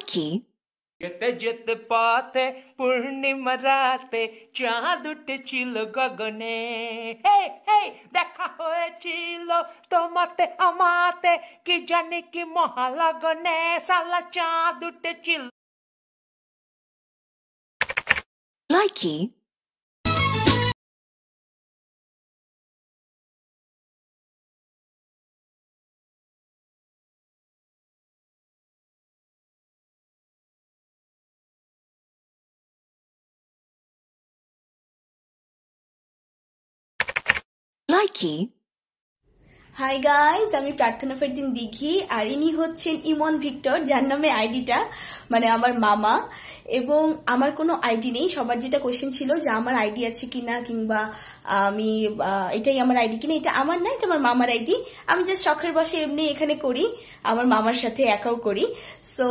Likey. যেতে যেতে পথে পূর্ণিমা রাতে চাঁদ উঠেছিল গগনে, হে হে দেখা হয়েছিল তোমাতে আমাতে, কি জানি কি মহালগনে, সালা চাঁদ উঠেছিল। Likey. Likey. হাই গাইজ, আমি প্রার্থনা ফেরদিন দিঘি, আর ইনি হচ্ছেন ইমন ভিক্টর, যার নামে আইডিটা, মানে আমার মামা। এবং আমার কোনো আইডি নেই। সবার যেটা কোয়েশ্চেন ছিল যে আমার আইডি আছে কিনা, কিংবা আমি এটাই আমার আইডি কিনা, এটা আমার না, এটা আমার মামার আইডি। আমি জাস্ট শখের বসে এমনি এখানে করি, আমার মামার সাথে একাও করি। সো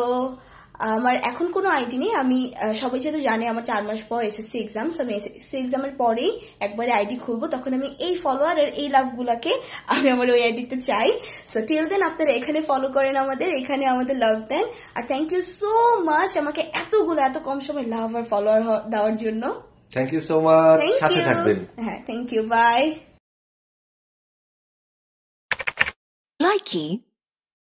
আমার এখন কোনো আইডি নেই। আমি সবাই যেহেতু জানে আমার 4 মাস পর এসএসসি এক্সাম, আমি এসএসসি এক্সামের পরেই একবারে আইডি খুলবো, তখন আমি এই ফলোয়ার আর এই লাভ গুলাকে আমি আমার ওই আইডিতে চাই। সো টিল দেন আপনারা এখানে ফলো করেন আমাদের, এখানে আমাদের লাভ দেন। আর থ্যাংক ইউ সো মাচ আমাকে এত কম সময় লাভ আর ফলোয়ার দেওয়ার জন্য। থ্যাংক ইউ সো মাচ, সাথে থাকবেন। হ্যাঁ, থ্যাংক ইউ, বাই। Likey.